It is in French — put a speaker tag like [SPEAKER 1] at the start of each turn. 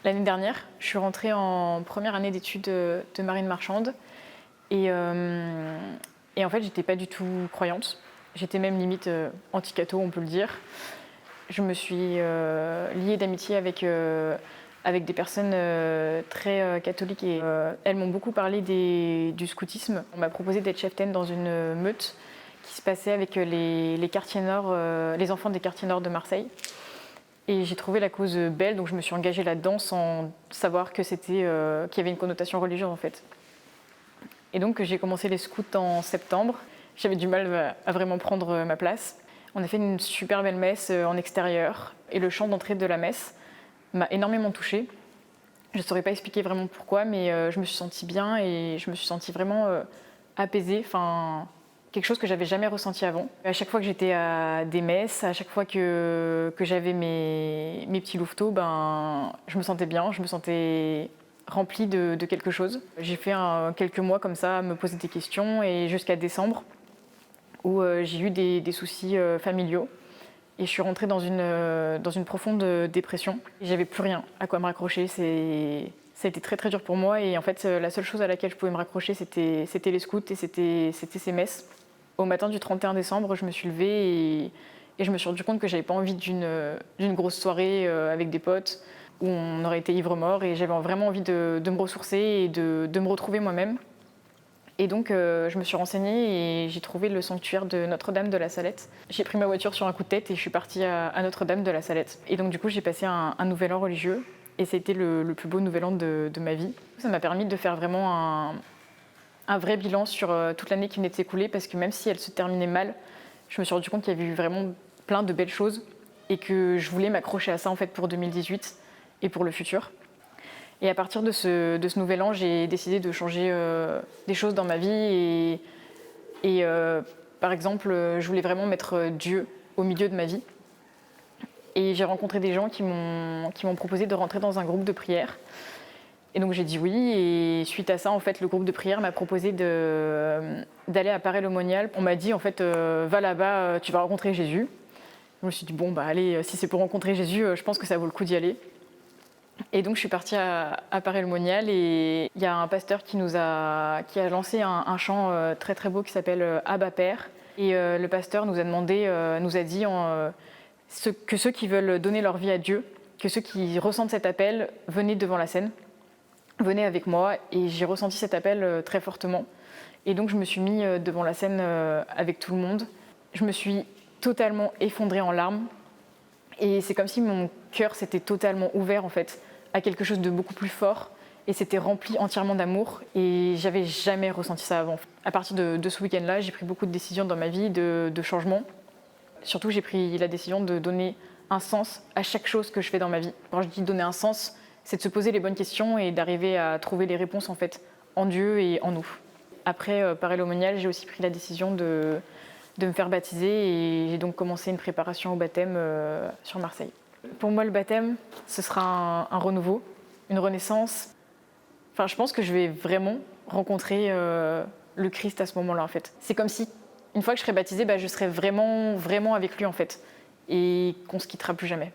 [SPEAKER 1] L'année dernière, je suis rentrée en première année d'études de marine marchande et en fait, j'étais pas du tout croyante. J'étais même limite anti-catho, on peut le dire. Je me suis liée d'amitié avec des personnes très catholiques et elles m'ont beaucoup parlé du scoutisme. On m'a proposé d'être chef-ten dans une meute qui se passait avec les quartiers nord, les enfants des quartiers nord de Marseille. Et j'ai trouvé la cause belle, donc je me suis engagée là-dedans sans savoir que qu'il y avait une connotation religieuse en fait. Et donc j'ai commencé les scouts en septembre. J'avais du mal à vraiment prendre ma place. On a fait une super belle messe en extérieur et le chant d'entrée de la messe m'a énormément touchée. Je ne saurais pas expliquer vraiment pourquoi, mais je me suis sentie bien et je me suis sentie vraiment apaisée. Enfin, quelque chose que j'avais jamais ressenti avant. À chaque fois que j'étais à des messes, à chaque fois que j'avais mes petits louveteaux, je me sentais bien, je me sentais remplie de quelque chose. J'ai fait quelques mois comme ça à me poser des questions et jusqu'à décembre où j'ai eu des soucis familiaux. Et je suis rentrée dans une profonde dépression. J'avais plus rien à quoi me raccrocher. Ça a été très très dur pour moi. Et en fait, la seule chose à laquelle je pouvais me raccrocher, c'était les scouts et c'était ces messes. Au matin du 31 décembre, je me suis levée et je me suis rendu compte que j'avais pas envie d'une grosse soirée avec des potes où on aurait été ivre-mort. Et j'avais vraiment envie de me ressourcer et de me retrouver moi-même. Et donc, je me suis renseignée et j'ai trouvé le sanctuaire de Notre-Dame de la Salette. J'ai pris ma voiture sur un coup de tête et je suis partie à Notre-Dame de la Salette. Et donc, du coup, j'ai passé un nouvel an religieux et ça a été le plus beau nouvel an de ma vie. Ça m'a permis de faire vraiment un vrai bilan sur toute l'année qui venait de s'écouler parce que même si elle se terminait mal, je me suis rendu compte qu'il y avait eu vraiment plein de belles choses et que je voulais m'accrocher à ça en fait pour 2018 et pour le futur. Et à partir de ce nouvel an, j'ai décidé de changer des choses dans ma vie. Par exemple, je voulais vraiment mettre Dieu au milieu de ma vie. Et j'ai rencontré des gens qui m'ont proposé de rentrer dans un groupe de prière. Et donc j'ai dit oui. Et suite à ça, en fait, le groupe de prière m'a proposé d'aller à Paray-le-Monial. On m'a dit, en fait, va là-bas, tu vas rencontrer Jésus. Je me suis dit, bon, allez, si c'est pour rencontrer Jésus, je pense que ça vaut le coup d'y aller. Et donc je suis partie à Paray-le-Monial et il y a un pasteur qui a lancé un chant très très beau qui s'appelle Abba Père. Et le pasteur nous a dit que ceux qui veulent donner leur vie à Dieu, que ceux qui ressentent cet appel, venez devant la scène, venez avec moi. Et j'ai ressenti cet appel très fortement. Et donc je me suis mis devant la scène avec tout le monde. Je me suis totalement effondrée en larmes. Et c'est comme si mon cœur s'était totalement ouvert en fait à quelque chose de beaucoup plus fort et s'était rempli entièrement d'amour et j'avais jamais ressenti ça avant. À partir de ce week-end-là, j'ai pris beaucoup de décisions dans ma vie, de changements. Surtout, j'ai pris la décision de donner un sens à chaque chose que je fais dans ma vie. Quand je dis donner un sens, c'est de se poser les bonnes questions et d'arriver à trouver les réponses en fait en Dieu et en nous. Après Paray-le-Monial, j'ai aussi pris la décision de me faire baptiser et j'ai donc commencé une préparation au baptême sur Marseille. Pour moi, le baptême, ce sera un renouveau, une renaissance. Enfin, je pense que je vais vraiment rencontrer le Christ à ce moment-là, en fait. C'est comme si, une fois que je serai baptisée, je serai vraiment, vraiment avec lui, en fait, et qu'on ne se quittera plus jamais.